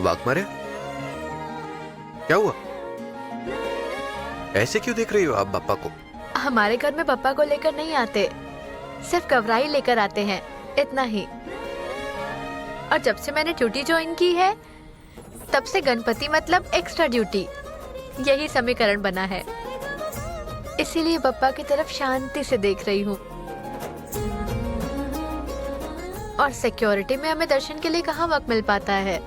वाघमारे, क्या हुआ? ऐसे क्यों देख रही हो आप पापा को? हमारे घर में पापा को लेकर नहीं आते, सिर्फ कवराई लेकर आते हैं, इतना ही। और जब से मैंने ड्यूटी ज्वाइन की है तब से गणपति मतलब एक्स्ट्रा ड्यूटी, यही समीकरण बना है। इसीलिए पापा की तरफ शांति से देख रही हूँ। और सिक्योरिटी में हमें दर्शन के लिए कहाँ वक्त मिल पाता है।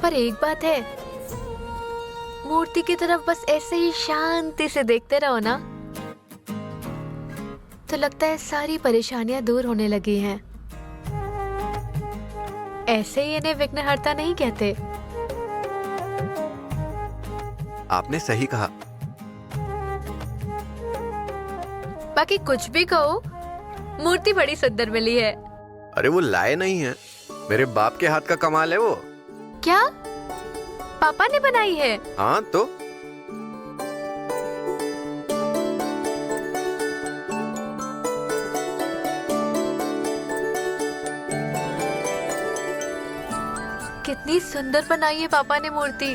पर एक बात है, मूर्ति की तरफ बस ऐसे ही शांति से देखते रहो ना, तो लगता है सारी परेशानियां दूर होने लगी हैं। ऐसे ही इन्हें विघ्नहर्ता नहीं कहते। आपने सही कहा। बाकी कुछ भी कहो, मूर्ति बड़ी सुंदर मिली है। अरे वो लाए नहीं है, मेरे बाप के हाथ का कमाल है वो। क्या पापा ने बनाई है? हाँ तो कितनी सुंदर बनाई है पापा ने मूर्ति।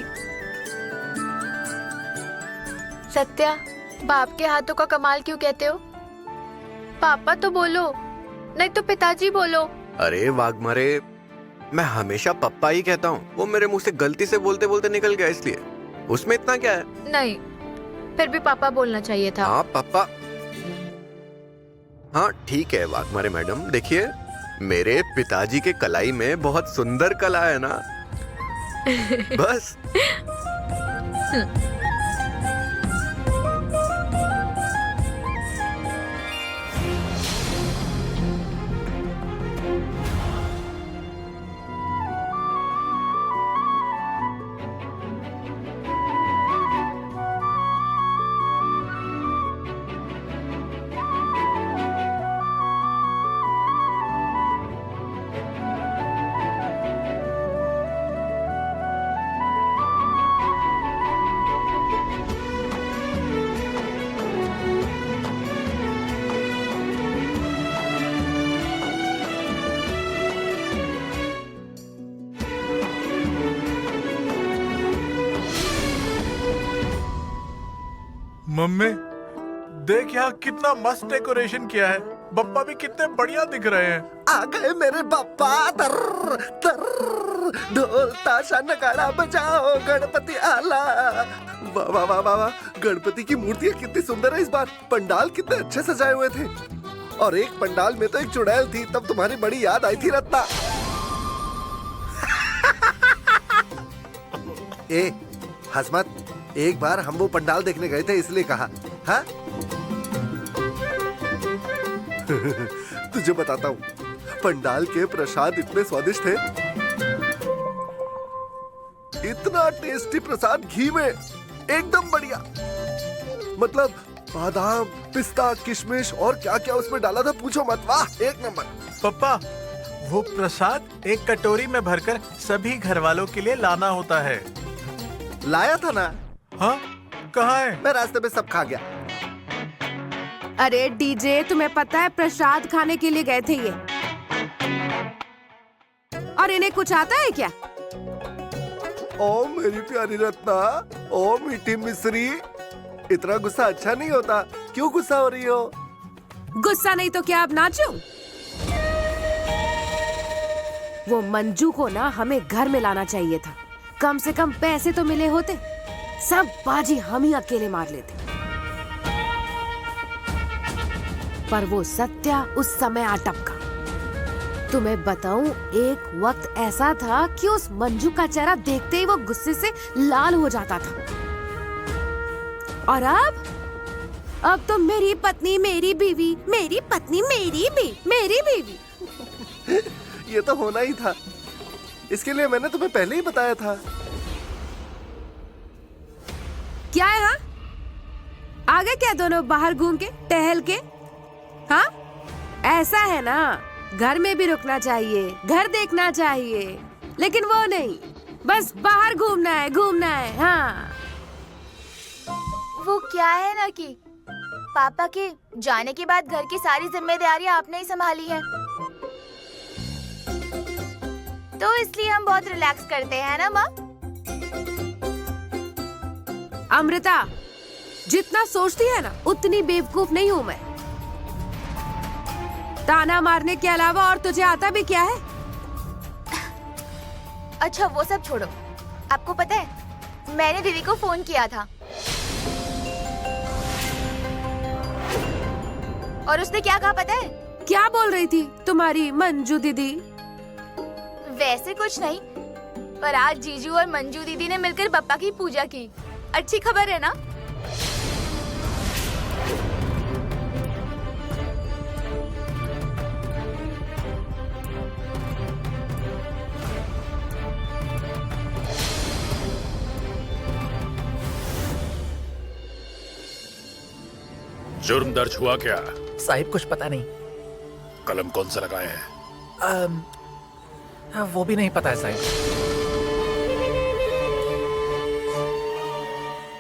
सत्या, बाप के हाथों का कमाल क्यों कहते हो? पापा तो बोलो, नहीं तो पिताजी बोलो। अरे वाघमारे, मैं हमेशा पप्पा ही कहता हूँ, वो मेरे मुंह से गलती से बोलते बोलते निकल गया, इसलिए। उसमें इतना क्या है? नहीं, फिर भी पापा बोलना चाहिए था। हाँ पापा। हाँ ठीक है वाघमारे मैडम, देखिए मेरे पिताजी के कलाई में बहुत सुंदर कला है ना। बस। मम्मी देख यहाँ कितना मस्त डेकोरेशन किया है। बप्पा भी कितने बढ़िया दिख रहे हैं। आ गए मेरे बप्पा। तर तर ढोल ताशा नगाड़ा बजाओ, गणपति आला। वाह वाह वाह वाह वाह, गणपति की मूर्तियाँ कितनी सुंदर है इस बार। पंडाल कितने अच्छे सजाए हुए थे। और एक पंडाल में तो एक चुड़ैल थी, तब तुम्हारी बड़ी याद आई थी रत्ना। ए हंस मत, एक बार हम वो पंडाल देखने गए थे इसलिए कहा। हाँ तुझे बताता हूँ, पंडाल के प्रसाद इतने स्वादिष्ट थे, इतना टेस्टी प्रसाद, घी में एकदम बढ़िया। मतलब बादाम, पिस्ता, किशमिश और क्या क्या उसमें डाला था, पूछो मत। वाह, एक नंबर। पप्पा, वो प्रसाद एक कटोरी में भरकर सभी घर वालों के लिए लाना होता है। लाया था ना? हाँ, कहाँ है? मैं रास्ते में सब खा गया। अरे डीजे, तुम्हें पता है प्रसाद खाने के लिए गए थे ये, और इन्हें कुछ आता है क्या? ओ मेरी प्यारी रत्ना, ओ मीठी मिश्री, इतना गुस्सा अच्छा नहीं होता। क्यों गुस्सा हो रही हो? गुस्सा नहीं तो क्या अब नाचूं? वो मंजू को ना हमें घर में लाना चाहिए था, कम से कम पैसे तो मिले होते। सब बाजी हम ही अकेले मार लेते। पर वो सत्या उस समय आ टपका। तुम्हें बताऊं, एक वक्त ऐसा था कि उस मंजू का चेहरा देखते ही वो गुस्से से लाल हो जाता था। और अब तो मेरी पत्नी मेरी बीवी, मेरी पत्नी मेरी बीवी। ये तो होना ही था, इसके लिए मैंने तुम्हें पहले ही बताया था। क्या है? हाँ, आ गए क्या दोनों बाहर घूम के, टहल के? हाँ, ऐसा है ना, घर में भी रुकना चाहिए, घर देखना चाहिए, लेकिन वो नहीं, बस बाहर घूमना है। हाँ, वो क्या है ना कि पापा के जाने के बाद घर की सारी जिम्मेदारियां आपने ही संभाली हैं, तो इसलिए हम बहुत रिलैक्स करते हैं ना माँ। अमृता, जितना सोचती है ना उतनी बेवकूफ नहीं हूँ मैं। ताना मारने के अलावा और तुझे आता भी क्या है? अच्छा वो सब छोड़ो, आपको पता है मैंने दीदी को फोन किया था और उसने क्या कहा पता है? क्या बोल रही थी तुम्हारी मंजू दीदी? वैसे कुछ नहीं, पर आज जीजू और मंजू दीदी ने मिलकर पप्पा की पूजा की। अच्छी खबर है ना? जुर्म दर्ज हुआ क्या? साहिब कुछ पता नहीं। कलम कौन सा लगाए हैं? हाँ, वो भी नहीं पता है साहिब।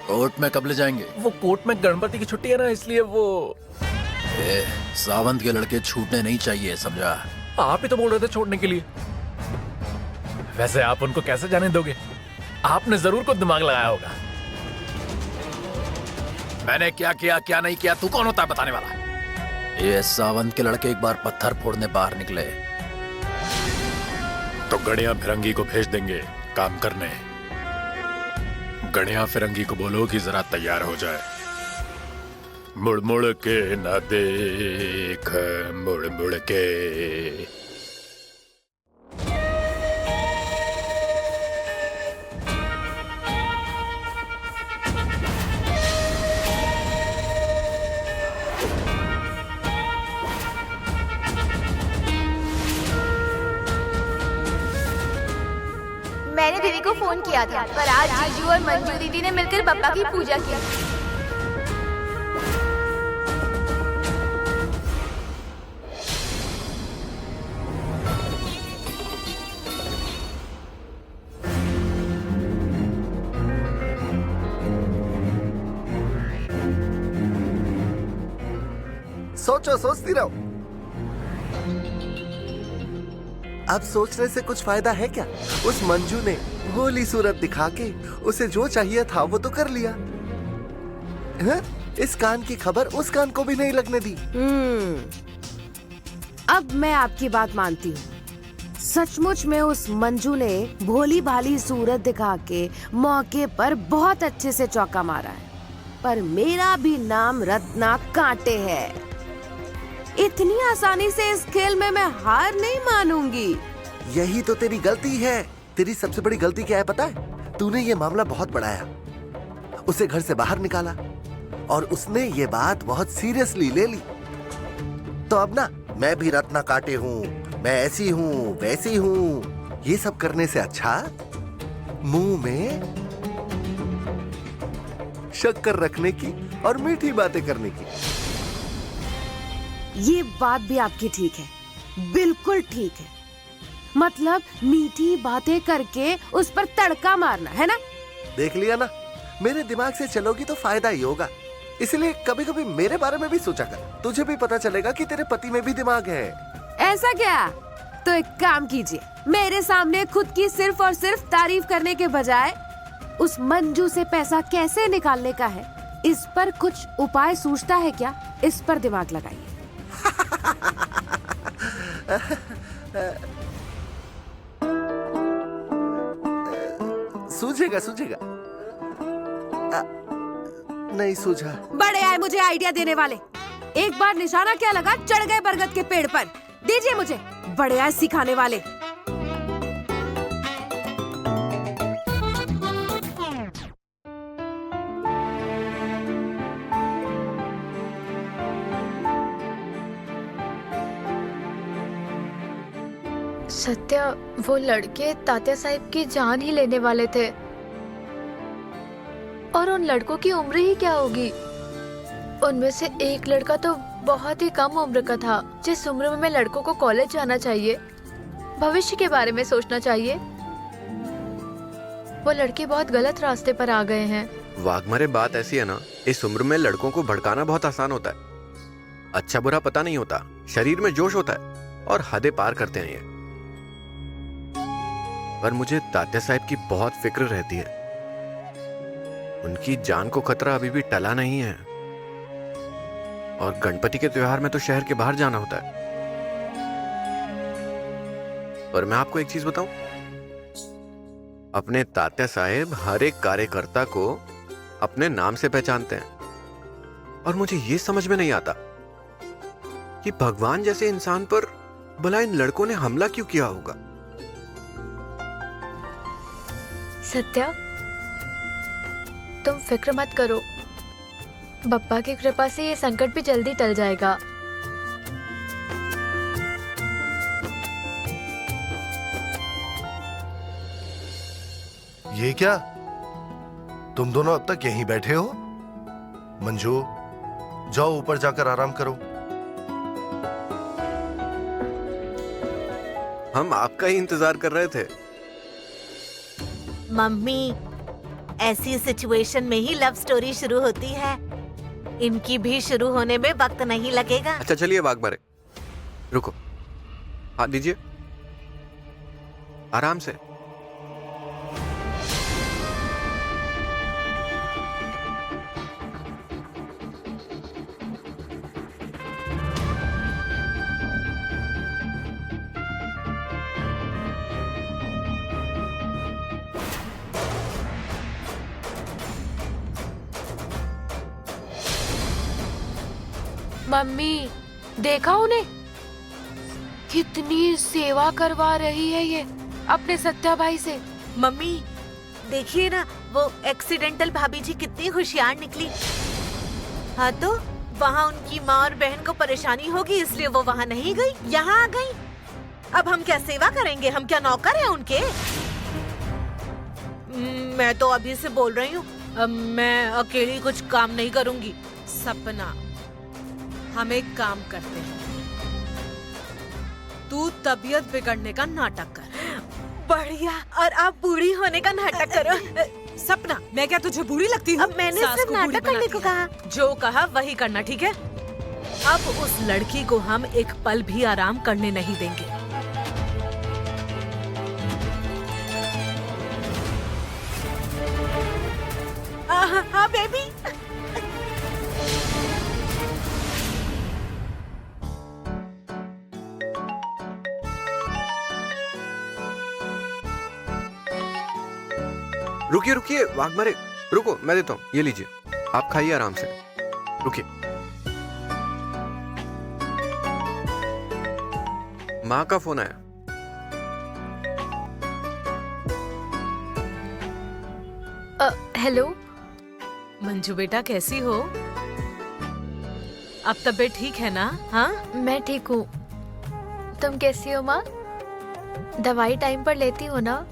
कोर्ट में कब ले जाएंगे? वो कोर्ट में गणपति की छुट्टी है ना, इसलिए वो। सावंत के लड़के छूटने नहीं चाहिए, समझा? आप ही तो बोल रहे थे छोड़ने के लिए। वैसे आप उनको कैसे जाने दोगे? आपने जरूर कुछ दिमाग लगाया होगा। मैंने क्या किया क्या नहीं किया तू कौन होता है बताने वाला? ये सावंत के लड़के एक बार पत्थर फोड़ने बाहर निकले तो गणिया फिरंगी को भेज देंगे काम करने। गणिया फिरंगी को बोलो कि जरा तैयार हो जाए। मुड़ मुड़ के न देख, मुड़ मुड़ के। मैंने दीदी को फोन किया था, पर आज जीजू और मंजू दीदी ने मिलकर पप्पा की पूजा की। सोचो, सोचती रहो। अब सोचने से कुछ फायदा है क्या? उस मंजू ने भोली सूरत दिखा के उसे जो चाहिए था वो तो कर लिया। हैं? इस कान की खबर उस कान को भी नहीं लगने दी। अब मैं आपकी बात मानती हूँ। सचमुच में उस मंजू ने भोली भाली सूरत दिखा के मौके पर बहुत अच्छे से चौका मारा है। पर मेरा भी नाम रत्ना कांटे है। इतनी आसानी से इस खेल में मैं हार नहीं मानूंगी। यही तो तेरी गलती है। तेरी सबसे बड़ी गलती क्या है पता है? तूने ये मामला बहुत बढ़ाया, उसे घर से बाहर निकाला और उसने ये बात बहुत सीरियसली ले ली। तो अब ना मैं भी रत्ना काटे हूँ, मैं ऐसी हूँ वैसी हूँ, ये सब करने से अच्छा मुंह में शक्कर रखने की और मीठी बातें करने की। ये बात भी आपकी ठीक है, बिल्कुल ठीक है। मतलब मीठी बातें करके उस पर तड़का मारना है ना? देख लिया ना, मेरे दिमाग से चलोगी तो फायदा ही होगा। इसलिए कभी कभी मेरे बारे में भी सोचा कर, तुझे भी पता चलेगा कि तेरे पति में भी दिमाग है। ऐसा क्या? तो एक काम कीजिए, मेरे सामने खुद की सिर्फ और सिर्फ तारीफ करने के बजाय उस मंजू से पैसा कैसे निकालने का है, इस पर कुछ उपाय सूझता है क्या? इस पर दिमाग लगाइए। सूझेगा सूझेगा। नहीं सूझा। बड़े आए मुझे आइडिया देने वाले। एक बार निशाना क्या लगा, चढ़ गए बरगद के पेड़ पर। दीजिए मुझे बड़े आए सिखाने वाले। सत्य, वो लड़के तात्या साहिब की जान ही लेने वाले थे। और उन लड़कों की उम्र ही क्या होगी? उनमें से एक लड़का तो बहुत ही कम उम्र का था। जिस उम्र में लड़कों को कॉलेज जाना चाहिए, भविष्य के बारे में सोचना चाहिए, वो लड़के बहुत गलत रास्ते पर आ गए हैं। वाघमारे, बात ऐसी है ना, इस उम्र में लड़कों को भड़काना बहुत आसान होता है। अच्छा बुरा पता नहीं होता, शरीर में जोश होता है और हदें पार करते हैं ये। पर मुझे तात्या साहब की बहुत फिक्र रहती है। उनकी जान को खतरा अभी भी टला नहीं है, और गणपति के त्योहार में तो शहर के बाहर जाना होता है। और मैं आपको एक चीज बताऊं, अपने तात्या साहब हर एक कार्यकर्ता को अपने नाम से पहचानते हैं, और मुझे ये समझ में नहीं आता कि भगवान जैसे इंसान पर भला इन लड़कों ने हमला क्यों किया होगा। सत्या, तुम फिक्र मत करो, बप्पा की कृपा से ये संकट भी जल्दी टल जाएगा। ये क्या, तुम दोनों अब तक यहीं बैठे हो? मंजू, जाओ ऊपर जाकर आराम करो। हम आपका ही इंतजार कर रहे थे। मम्मी, ऐसी सिचुएशन में ही लव स्टोरी शुरू होती है। इनकी भी शुरू होने में वक्त नहीं लगेगा। अच्छा चलिए वाघ, रुको, हाथ दीजिए, आराम से। मम्मी, देखा उन्हें? कितनी सेवा करवा रही है ये अपने सत्या भाई से। मम्मी, देखिए ना, वो एक्सीडेंटल भाभी जी कितनी होशियार निकली। हाँ तो वहाँ उनकी माँ और बहन को परेशानी होगी, इसलिए वो वहाँ नहीं गई, यहाँ आ गई। अब हम क्या सेवा करेंगे? हम क्या नौकर हैं उनके? मैं तो अभी से बोल रही हूँ, मैं अकेली कुछ काम नहीं करूँगी। सपना, हम एक काम करते हैं, तू तबीयत बिगड़ने का नाटक कर। बढ़िया, और आप बूढ़ी होने का नाटक करो। सपना, मैं क्या तुझे बुरी लगती हूँ? अब मैंने सास सिर्फ को बुरी नाटक करने को बनाती है। कहा। जो कहा वही करना, ठीक है? अब उस लड़की को हम एक पल भी आराम करने नहीं देंगे। हाँ बेबी। रुकिए रुकिए वाघ, रुको, मैं देता हूँ, ये लीजिए, आप खाइए आराम से। रुकिए, माँ का फोन आया। हेलो मंजू बेटा, कैसी हो? अब तबीयत ठीक है ना? हाँ, मैं ठीक हूँ, तुम कैसी हो माँ? दवाई टाइम पर लेती हो ना?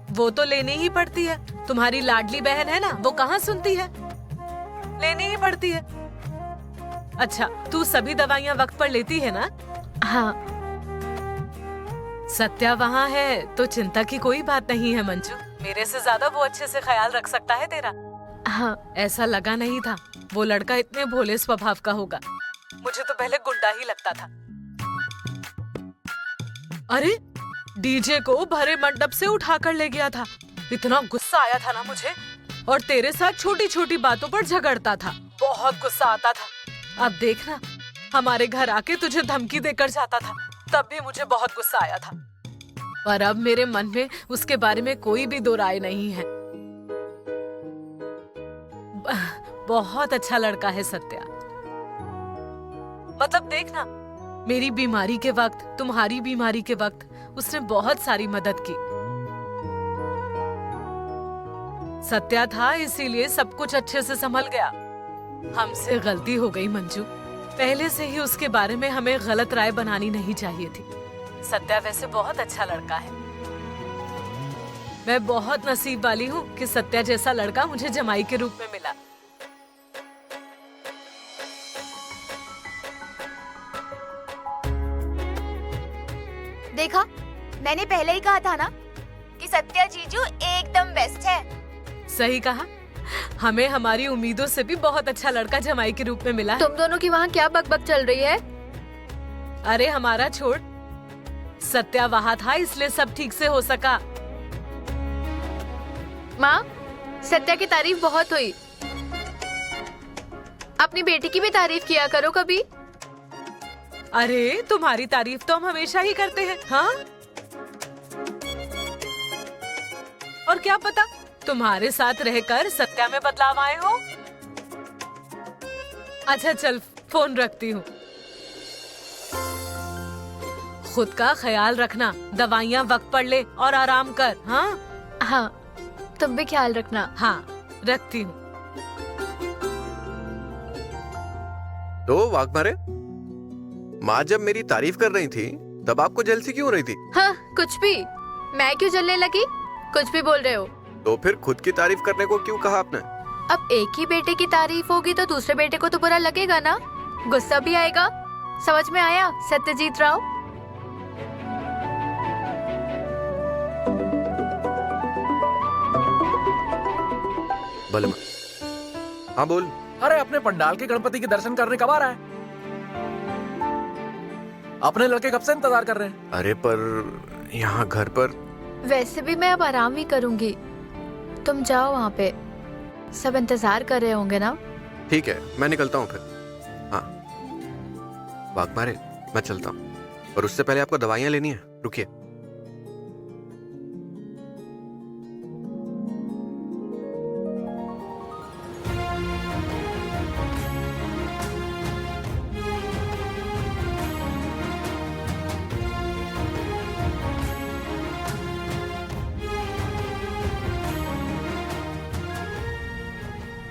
वो तो लेनी ही पड़ती है, तुम्हारी लाडली बहन है ना, वो कहाँ सुनती है, लेनी ही पड़ती है। अच्छा, तू सभी दवाइयाँ वक्त पर लेती है ना? हाँ। सत्या वहाँ है तो चिंता की कोई बात नहीं है मंजू, मेरे से ज्यादा वो अच्छे से ख्याल रख सकता है तेरा। हाँ, ऐसा लगा नहीं था वो लड़का इतने भोले स्वभाव का होगा, मुझे तो पहले गुंडा ही लगता था। अरे, डीजे को भरे मंडप से उठा कर ले गया था, इतना गुस्सा आया था ना मुझे, और तेरे साथ छोटी छोटी बातों पर झगड़ता था, बहुत गुस्सा आता था। अब देखना, हमारे घर आके तुझे धमकी देकर जाता था, तब भी मुझे बहुत गुस्सा आया था, पर अब मेरे मन में उसके बारे में कोई भी दो राय नहीं है। बहुत अच्छा लड़का है सत्या। मतलब देखना, मेरी बीमारी के वक्त, तुम्हारी बीमारी के वक्त उसने बहुत सारी मदद की। सत्या था इसीलिए सब कुछ अच्छे से संभल गया। हमसे गलती हो गई मंजू, पहले से ही उसके बारे में हमें गलत राय बनानी नहीं चाहिए थी। सत्या वैसे बहुत अच्छा लड़का है, मैं बहुत नसीब वाली हूँ कि सत्या जैसा लड़का मुझे जमाई के रूप में मिला। देखा, मैंने पहले ही कहा था ना कि सत्या जीजू एकदम बेस्ट है। सही कहा, हमें हमारी उम्मीदों से भी बहुत अच्छा लड़का जमाई के रूप में मिला है। तुम दोनों की वहाँ क्या बकबक चल रही है? अरे हमारा छोड़, सत्या वहाँ था इसलिए सब ठीक से हो सका। माँ, सत्या की तारीफ बहुत हुई। अपनी बेटी की भी तारीफ किया करो कभी। अरे तुम्हारी तारीफ तो हम हमेशा ही करते हैं। हाँ, और क्या पता तुम्हारे साथ रहकर सत्या में बदलाव आए हो। अच्छा चल, फोन रखती हूँ। खुद का ख्याल रखना, दवाइयाँ वक्त पर ले और आराम कर। हाँ हाँ, तुम भी ख्याल रखना। हाँ, रखती हूँ। तो वाघमारे, माँ जब मेरी तारीफ कर रही थी तब आपको जलसी क्यों हो रही थी? हाँ, कुछ भी। मैं क्यों जलने लगी? कुछ भी बोल रहे हो। तो फिर खुद की तारीफ करने को क्यों कहा आपने? अब एक ही बेटे की तारीफ होगी तो दूसरे बेटे को तो बुरा लगेगा ना, गुस्सा भी आएगा। समझ में आया सत्यजीत राव? भले माँ। हाँ बोल। अरे अपने पंडाल के गणपति के दर्शन करने कब आ रहा है? अपने लड़के कब से इंतजार कर रहे हैं? अरे पर यहाँ घर पर। वैसे भी मैं अब आराम ही करूंगी, तुम जाओ वहाँ पे, सब इंतजार कर रहे होंगे ना। ठीक है, मैं निकलता हूँ फिर। हाँ वाघमारे, मैं चलता हूँ, और उससे पहले आपको दवाइयाँ लेनी है। रुकिए।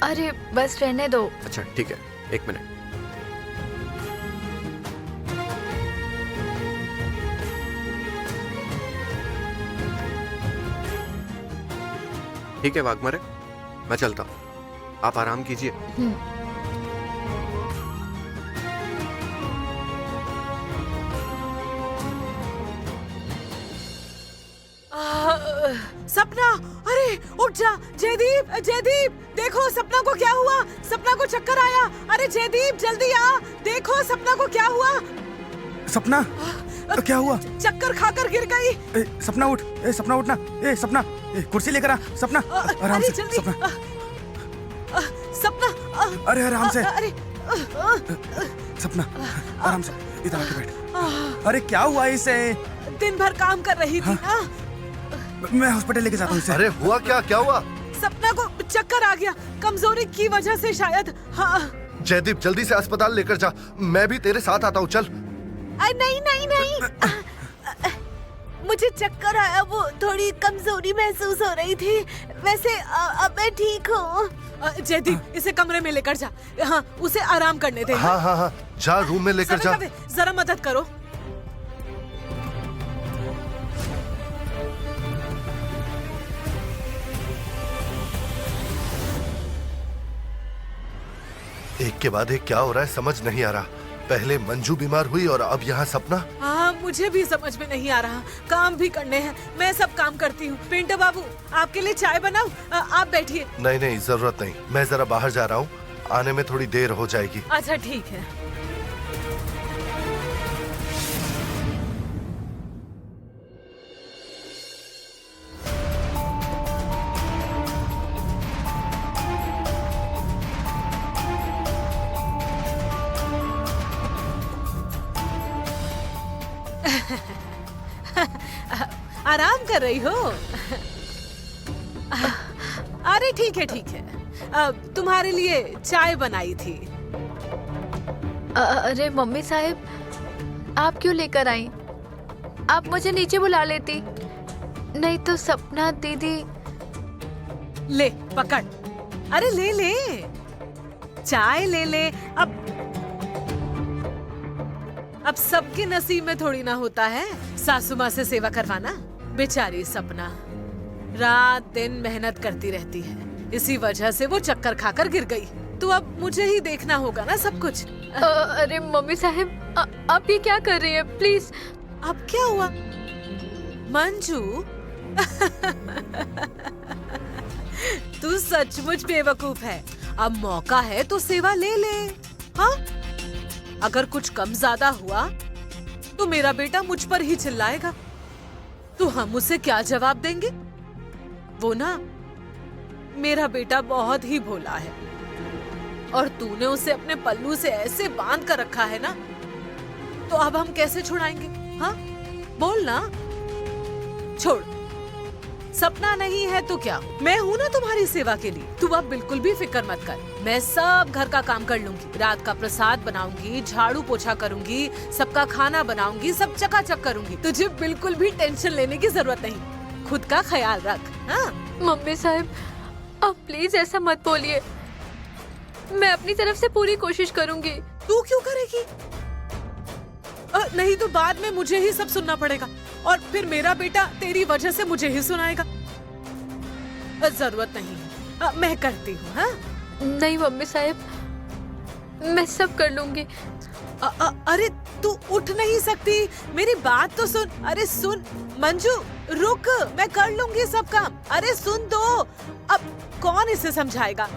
अरे बस रहने दो। अच्छा ठीक है, एक मिनट। ठीक है वाघमारे, मैं चलता हूँ, आप आराम कीजिए। सपना, अरे उठ जा। जयदीप, जयदीप देखो सपना को क्या हुआ। सपना को चक्कर आया। अरे जयदीप जल्दी आ, देखो सपना को क्या हुआ। सपना, क्या हुआ? चक्कर खाकर गिर गई। सपना उठ, सपना उठना। सपना, कुर्सी लेकर आ। सपना आराम से। जल्दी। सपना, सपना, अरे आराम से। अरे सपना आराम से, इधर आके बैठ। अरे क्या हुआ इसे? दिन भर काम कर रही थी ना। मैं हॉस्पिटल लेके जाता हूँ इसे। अरे हुआ क्या? क्या हुआ? सपना को चक्कर आ गया, कमजोरी की वजह से शायद। हाँ जयदीप जल्दी से अस्पताल लेकर जा, मैं भी तेरे साथ आता हूँ। चल। नहीं नहीं नहीं, मुझे चक्कर आया, वो थोड़ी कमजोरी महसूस हो रही थी। वैसे अब मैं ठीक हूँ। जयदीप इसे कमरे में लेकर जा। हाँ, उसे आराम करने दे। हाँ हाँ हाँ, जा रूम में लेकर जा। जरा मदद करो। एक के बाद एक क्या हो रहा है समझ नहीं आ रहा। पहले मंजू बीमार हुई और अब यहाँ सपना। हाँ, मुझे भी समझ में नहीं आ रहा। काम भी करने हैं, मैं सब काम करती हूँ। पिंटू बाबू आपके लिए चाय बनाऊं? आप बैठिए। नहीं नहीं, जरूरत नहीं, मैं जरा बाहर जा रहा हूँ, आने में थोड़ी देर हो जाएगी। अच्छा ठीक है। आराम कर रही हो? अरे ठीक है ठीक है, तुम्हारे लिए चाय बनाई थी। अरे मम्मी साहब, आप क्यों लेकर आई? आप मुझे नीचे बुला लेती, नहीं तो सपना दीदी। ले पकड़। अरे ले ले, चाय ले ले। अब सबके नसीब में थोड़ी ना होता है सासू माँ से सेवा करवाना। बेचारी सपना रात दिन मेहनत करती रहती है, इसी वजह से वो चक्कर खाकर गिर गई। तो अब मुझे ही देखना होगा ना सब कुछ। अरे मम्मी साहब, आप ये क्या कर रही है? प्लीज। अब क्या हुआ मंजू? तू सचमुच बेवकूफ है। अब मौका है तो सेवा ले ले। हाँ, अगर कुछ कम ज्यादा हुआ तो मेरा बेटा मुझ पर ही चिल्लाएगा। तो हम उसे क्या जवाब देंगे? वो ना, मेरा बेटा बहुत ही भोला है और तूने उसे अपने पल्लू से ऐसे बांध कर रखा है ना, तो अब हम कैसे छुड़ाएंगे? हाँ, बोल ना। छोड़, सपना नहीं है तो क्या, मैं हूँ ना तुम्हारी सेवा के लिए। तू अब बिल्कुल भी फिक्र मत कर, मैं सब घर का काम कर लूंगी। रात का प्रसाद बनाऊंगी, झाड़ू पोछा करूंगी, सबका खाना बनाऊंगी, सब चकाचक करूंगी। तुझे बिल्कुल भी टेंशन लेने की जरूरत नहीं। खुद का ख्याल रख। हाँ मम्मी साहब, आप प्लीज ऐसा मत बोलिए। मैं अपनी तरफ से पूरी कोशिश करूंगी। तू क्यों करेगी? नहीं तो बाद में मुझे ही सब सुनना पड़ेगा और फिर मेरा बेटा तेरी वजह से मुझे ही सुनाएगा। जरूरत नहीं, मैं करती हूँ। हाँ? नहीं मम्मी साहब, मैं सब कर लूंगी। अरे तू उठ नहीं सकती, मेरी बात तो सुन। अरे सुन मंजू, रुक, मैं कर लूंगी सब काम। अरे सुन तो, अब कौन इसे समझाएगा?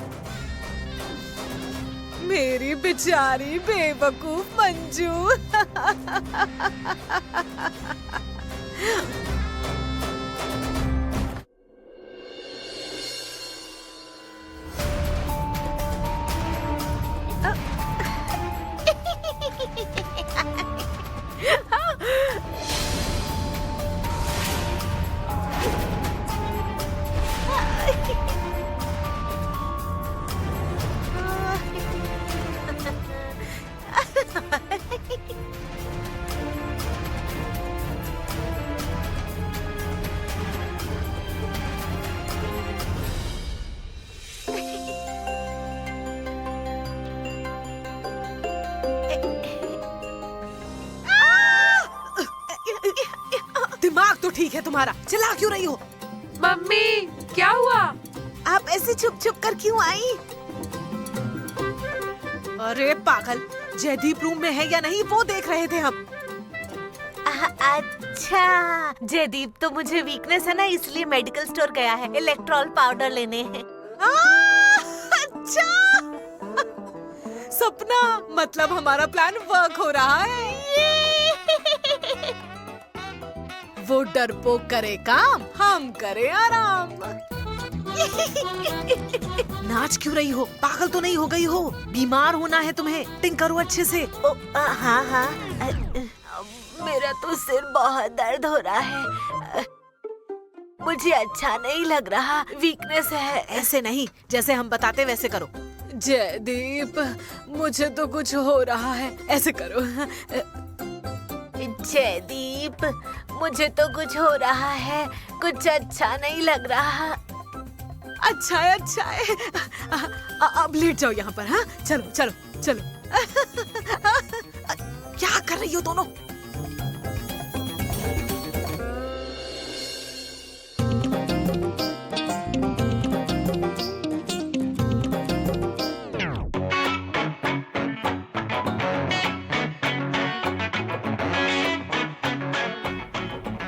मेरी बेचारी बेवकूफ मंजू। दिमाग तो ठीक है तुम्हारा, चिल्ला क्यों रही हो? मम्मी क्या हुआ? आप ऐसे छुप छुप कर क्यों आई? अरे पागल, जयदीप रूम में है या नहीं वो देख रहे थे हम। अच्छा, जयदीप तो मुझे वीकनेस है ना, इसलिए मेडिकल स्टोर गया है इलेक्ट्रॉल पाउडर लेने हैं। अच्छा सपना, मतलब हमारा प्लान वर्क हो रहा है। वो डरपोक करे काम, हम करे आराम। नाच क्यों रही हो? पागल तो नहीं हो गई हो? बीमार होना है तुम्हें, टिंग करो अच्छे से। हाँ हाँ, मेरा तो सिर बहुत दर्द हो रहा है, मुझे अच्छा नहीं लग रहा, वीकनेस है। ऐसे नहीं, जैसे हम बताते वैसे करो। जयदीप, मुझे तो कुछ हो रहा है, ऐसे करो। जयदीप, मुझे तो कुछ हो रहा है, कुछ अच्छा नहीं लग रहा। अच्छा है, अच्छा है। अब लेट जाओ यहाँ पर। हाँ, चलो चलो चलो। क्या कर रही हो दोनों?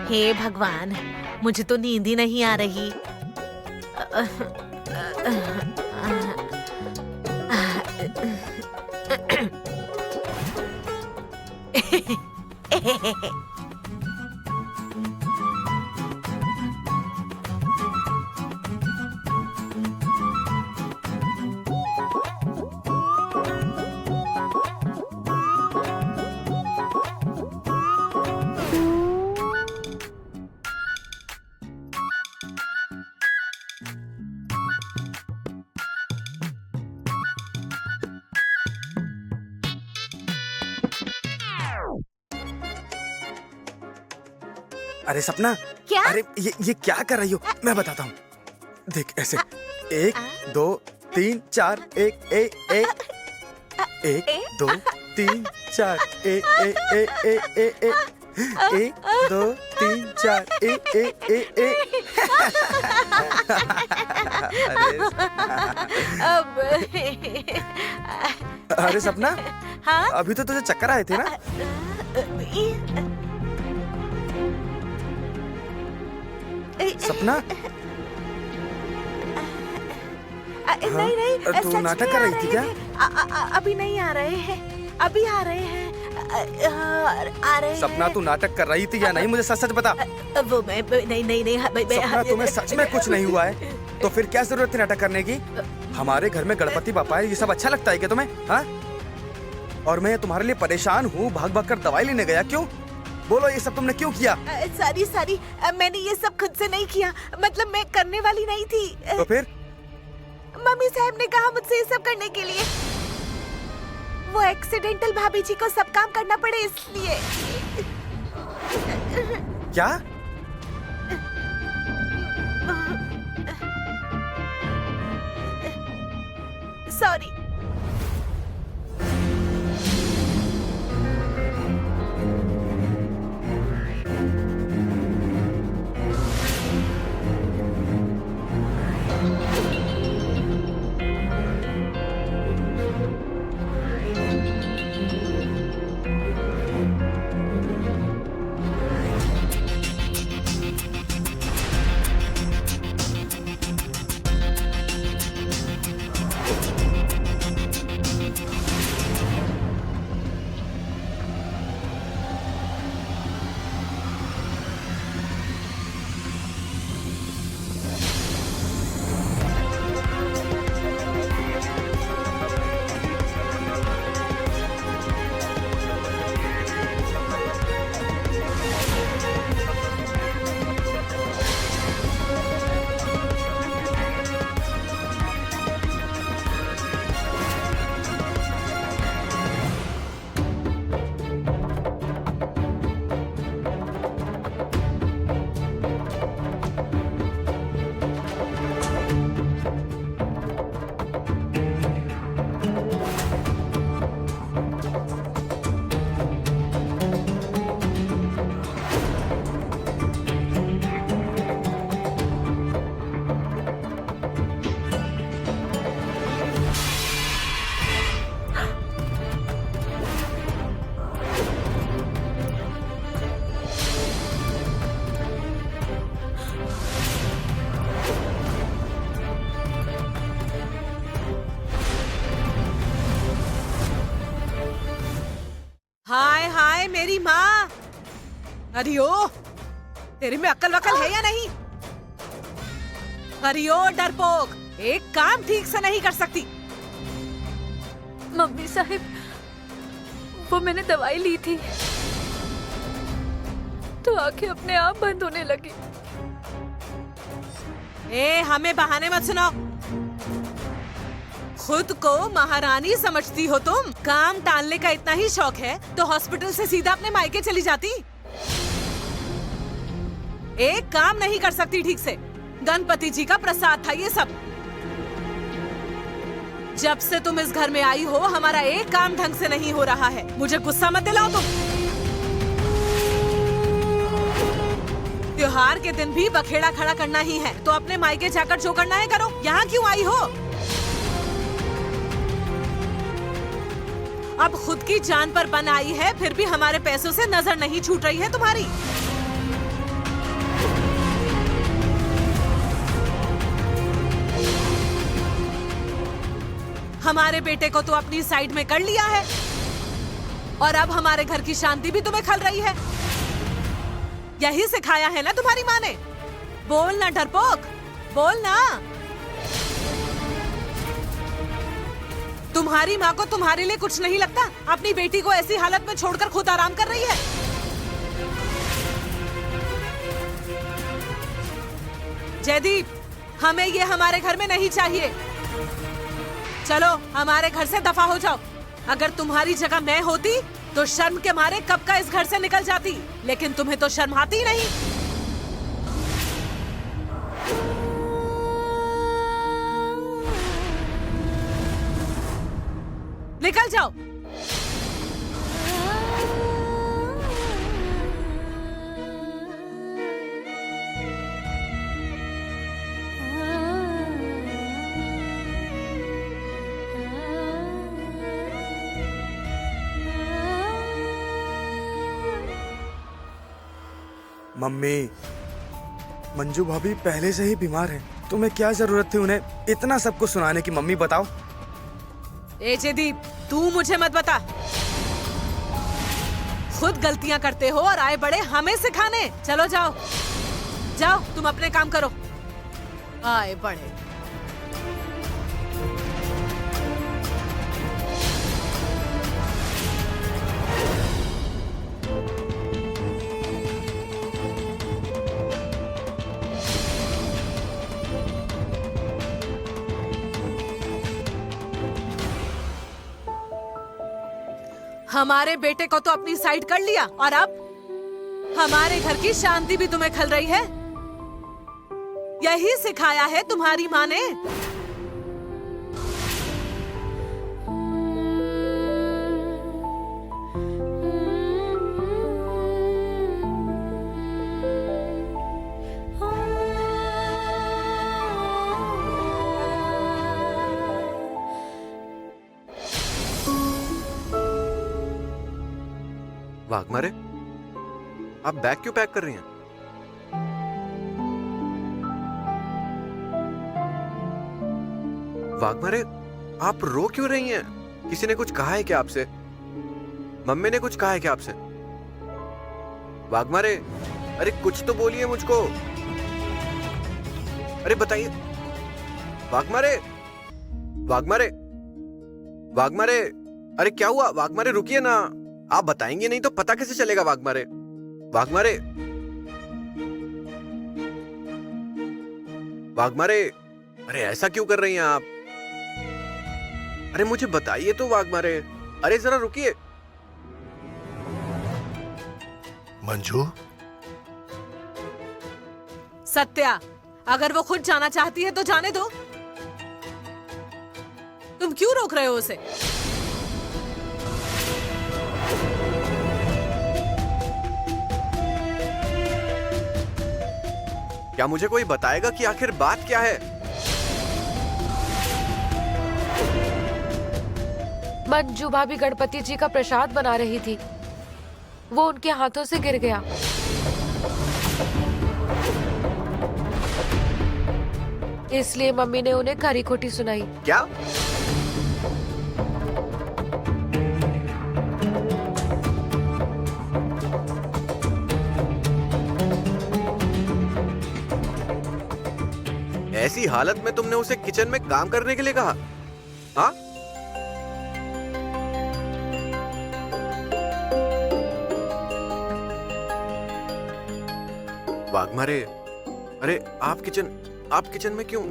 हे भगवान, मुझे तो नींद ही नहीं आ रही। अरे सपना, क्या? अरे ये क्या कर रही हो? मैं बताता हूँ, देख ऐसे 1 2 3 4 1 1 2 3 4 1 2 3 4 अब अरे सपना, हाँ? अभी तो तुझे चक्कर आए थे ना? सपना, नहीं, तू सच में नाटक आ कर रही रहे थी क्या? हैं। अभी नहीं आ रहे हैं, अभी आ रहे हैं। आ रहे सपना तू नाटक कर रही थी या नहीं, मुझे सच सच बता। वो मैं नहीं सपना तुम्हें सच में कुछ नहीं हुआ है तो फिर क्या जरूरत थी नाटक करने की? हमारे घर में गणपति बापा है, ये सब अच्छा लगता है क्या तुम्हें? हाँ, और मैं तुम्हारे लिए परेशान हूँ, भाग भाग कर दवाई लेने गया। क्यों? बोलो, ये सब तुमने क्यों किया? सारी मैंने ये सब खुद से नहीं किया, मतलब मैं करने वाली नहीं थी। तो फिर? मम्मी साहब ने कहा मुझसे ये सब करने के लिए। वो एक्सीडेंटल भाभी जी को सब काम करना पड़े इसलिए। क्या? सॉरी। हाय हाय मेरी माँ। हरिओ, तेरे में अक्ल वकल है या नहीं? हरिओ डरपोक, एक काम ठीक से नहीं कर सकती। मम्मी साहिब, वो मैंने दवाई ली थी तो आंखें अपने आप बंद होने लगी। हमें बहाने मत सुनाओ। खुद को महारानी समझती हो तुम? काम टालने का इतना ही शौक है तो हॉस्पिटल से सीधा अपने मायके चली जाती। एक काम नहीं कर सकती ठीक से। गणपति जी का प्रसाद था ये सब। जब से तुम इस घर में आई हो हमारा एक काम ढंग से नहीं हो रहा है। मुझे गुस्सा मत दिलाओ तुम। त्योहार के दिन भी बखेड़ा खड़ा करना ही है तो अपने मायके जाकर जो करना है करो। यहाँ क्यों आई हो? अब खुद की जान पर बन आई है फिर भी हमारे पैसों से नजर नहीं छूट रही है तुम्हारी। हमारे बेटे को तो अपनी साइड में कर लिया है और अब हमारे घर की शांति भी तुम्हें खल रही है। यही सिखाया है ना तुम्हारी माँ ने? बोल ना डरपोक, बोल ना। तुम्हारी माँ को तुम्हारे लिए कुछ नहीं लगता? अपनी बेटी को ऐसी हालत में छोड़कर खुद आराम कर रही है। जयदीप, हमें ये हमारे घर में नहीं चाहिए। चलो हमारे घर से दफा हो जाओ। अगर तुम्हारी जगह मैं होती तो शर्म के मारे कब का इस घर से निकल जाती, लेकिन तुम्हें तो शर्म आती नहीं। निकल जाओ। मम्मी, मंजू भाभी पहले से ही बीमार हैं। तुम्हें क्या जरूरत थी उन्हें इतना सब कुछ सुनाने की? मम्मी बताओ। जयदीप, तू मुझे मत बता। खुद गलतियां करते हो और आए बड़े हमें सिखाने। चलो जाओ जाओ, तुम अपने काम करो। आए बड़े। हमारे बेटे को तो अपनी साइड कर लिया और अब हमारे घर की शांति भी तुम्हें खल रही है। यही सिखाया है तुम्हारी माँ ने। वाघमारे, आप बैग क्यों पैक कर रही हैं? वाघमारे, आप रो क्यों रही हैं? किसी ने कुछ कहा है क्या आपसे? मम्मी ने कुछ कहा है क्या आपसे? वाघमारे, अरे कुछ तो बोलिए मुझको। अरे बताइए। वाघमारे, वाघमारे, वाघमारे, अरे क्या हुआ? वाघमारे रुकिए ना, आप बताएंगे नहीं तो पता कैसे चलेगा? वाघमारे, वाघमारे, वाघमारे, अरे ऐसा क्यों कर रही हैं आप? अरे मुझे बताइए तो वाघमारे, अरे जरा रुकिए। मंजू, सत्या, अगर वो खुद जाना चाहती है तो जाने दो। तुम क्यों रोक रहे हो उसे? क्या मुझे कोई बताएगा कि आखिर बात क्या है? मंजू भाभी गणपति जी का प्रसाद बना रही थी, वो उनके हाथों से गिर गया। इसलिए मम्मी ने उन्हें खरी खोटी सुनाई। क्या? ऐसी हालत में तुमने उसे किचन में काम करने के लिए कहा? हाँ? वाघमारे, अरे आप किचन में क्यों?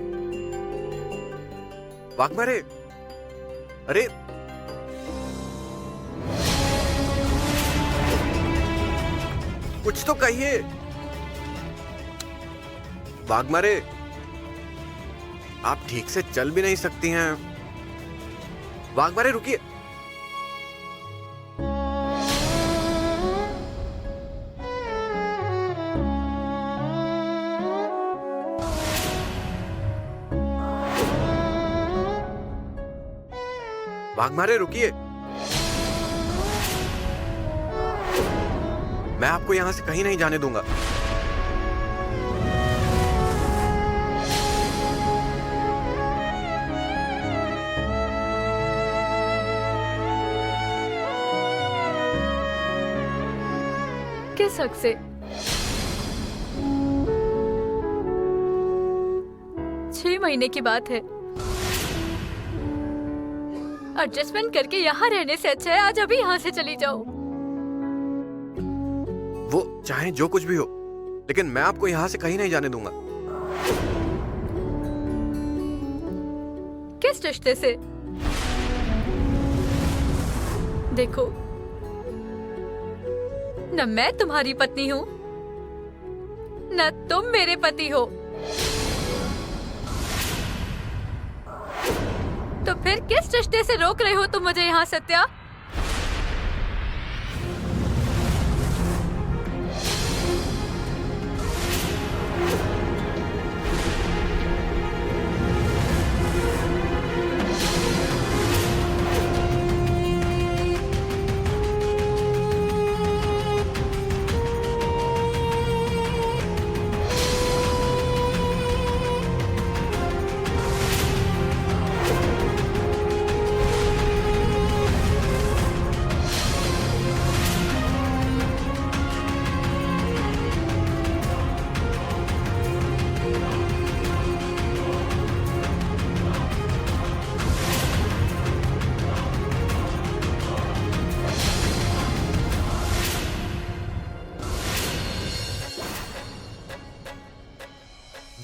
वाघमारे, अरे कुछ तो कहिए। वाघमारे, आप ठीक से चल भी नहीं सकती हैं। वाघमारे रुकिए। वाघमारे रुकिए। मैं आपको यहां से कहीं नहीं जाने दूंगा। किस हक से? 6 महीने की बात है। एडजस्टमेंट करके यहाँ रहने से अच्छा है आज अभी यहाँ से चली जाओ। वो चाहे जो कुछ भी हो, लेकिन मैं आपको यहाँ से कहीं नहीं जाने दूंगा। किस रिश्ते से? देखो, न मैं तुम्हारी पत्नी हूँ, न तुम मेरे पति हो, तो फिर किस रिश्ते से रोक रहे हो तुम मुझे यहाँ? सत्या,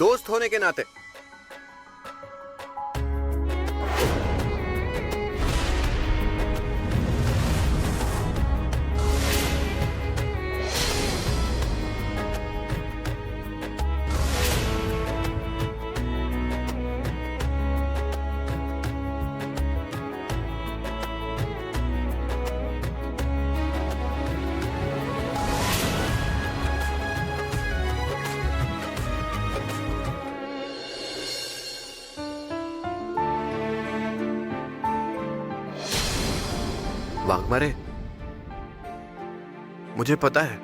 दोस्त होने के नाते। वाघमारे, मुझे पता है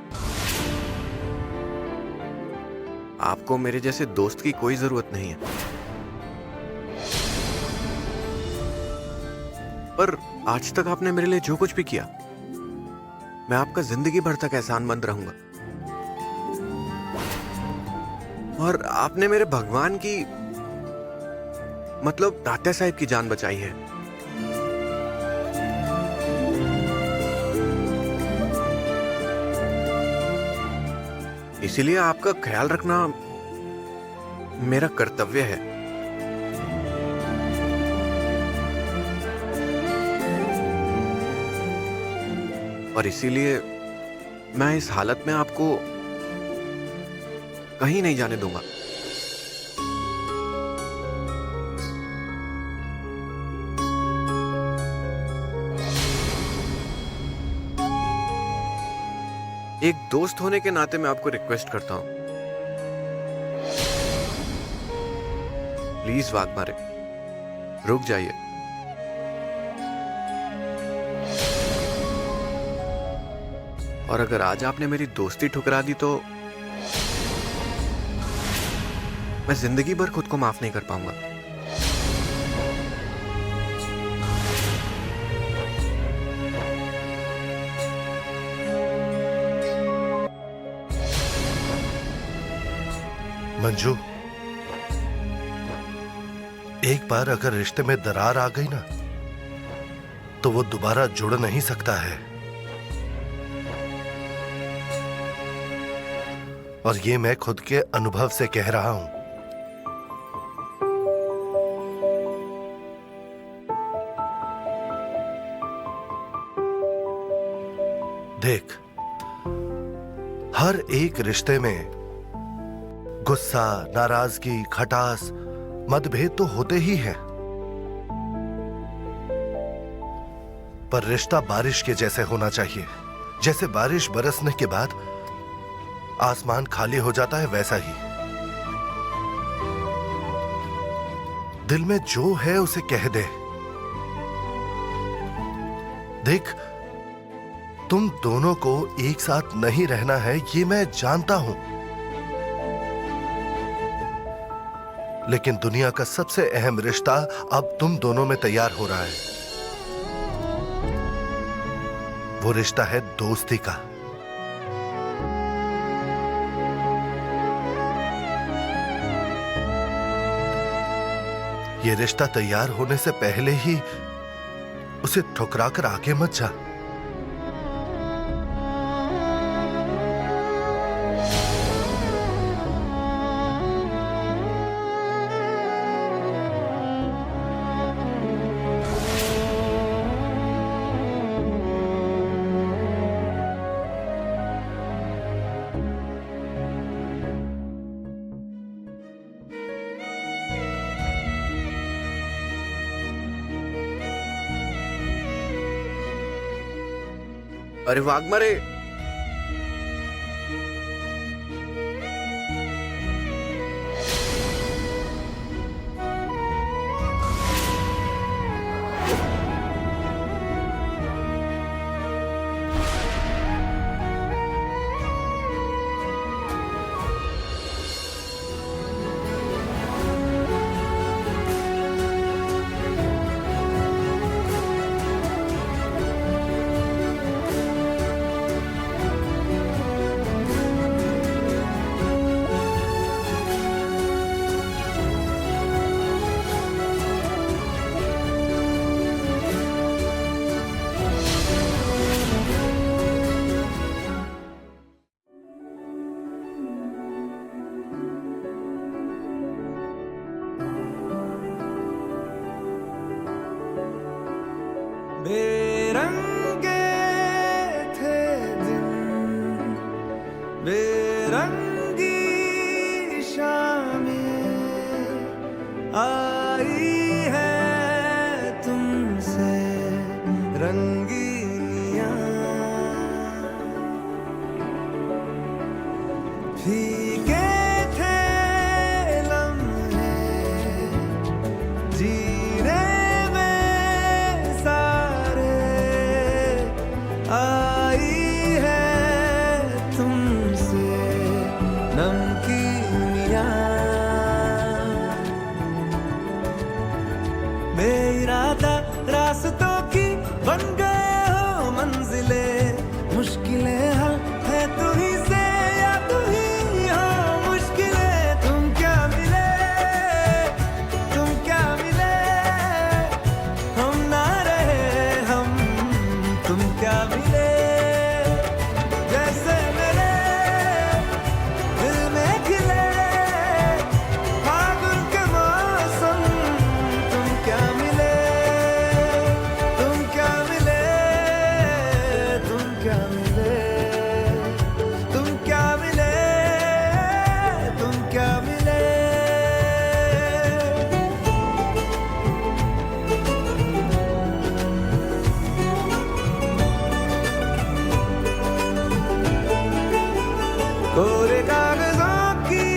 आपको मेरे जैसे दोस्त की कोई जरूरत नहीं है, पर आज तक आपने मेरे लिए जो कुछ भी किया, मैं आपका जिंदगी भर तक एहसानमंद रहूंगा। और आपने मेरे भगवान की, मतलब तात्या साहब की जान बचाई है। इसीलिए आपका ख्याल रखना मेरा कर्तव्य है। और इसीलिए मैं इस हालत में आपको कहीं नहीं जाने दूंगा। एक दोस्त होने के नाते मैं आपको रिक्वेस्ट करता हूं, प्लीज वाघमारे, रुक जाइए। और अगर आज आपने मेरी दोस्ती ठुकरा दी तो मैं जिंदगी भर खुद को माफ नहीं कर पाऊंगा। मंजू, एक बार अगर रिश्ते में दरार आ गई ना, तो वो दोबारा जुड़ नहीं सकता है। और ये मैं खुद के अनुभव से कह रहा हूं। देख, हर एक रिश्ते में गुस्सा, नाराजगी, खटास, मतभेद तो होते ही हैं, पर रिश्ता बारिश के जैसे होना चाहिए। जैसे बारिश बरसने के बाद आसमान खाली हो जाता है, वैसा ही दिल में जो है उसे कह दे। देख, तुम दोनों को एक साथ नहीं रहना है, ये मैं जानता हूं, लेकिन दुनिया का सबसे अहम रिश्ता अब तुम दोनों में तैयार हो रहा है। वो रिश्ता है दोस्ती का। ये रिश्ता तैयार होने से पहले ही उसे ठुकरा कर आगे मत जा। अरे वाघमारे, रंगी शामें आई है तुमसे रंगीनियां फीके थे लम्हे जीने में सारे आई है तुमसे नमकीनियां बेइरादा रास्तों की बन गए हो मंजिले मुश्किलें हल है तू ही से या तू ही हो मुश्किलें तुम क्या मिले हम ना रहे हम तुम क्या मिले जैसे मेरे दिल में खिले फागुन के मौसम तुम क्या मिले तुम क्या मिले तुम क्या मिले तुम क्या मिले तुम क्या मिले कोरे कागजों की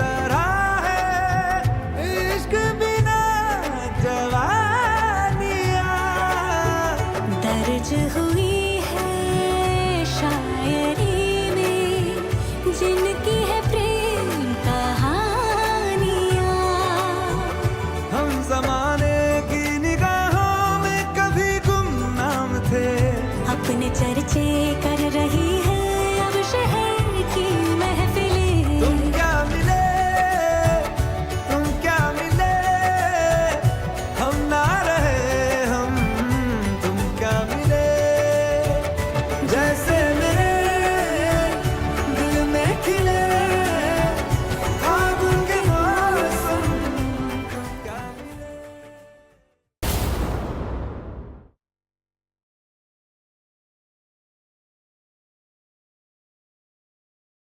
तरह है इश्क बिना जवानियां दर्ज हुई है शायरी में जिनकी है प्रेम कहानियां हम जमाने की निगाहों में कभी गुमनाम थे अपने चर्चे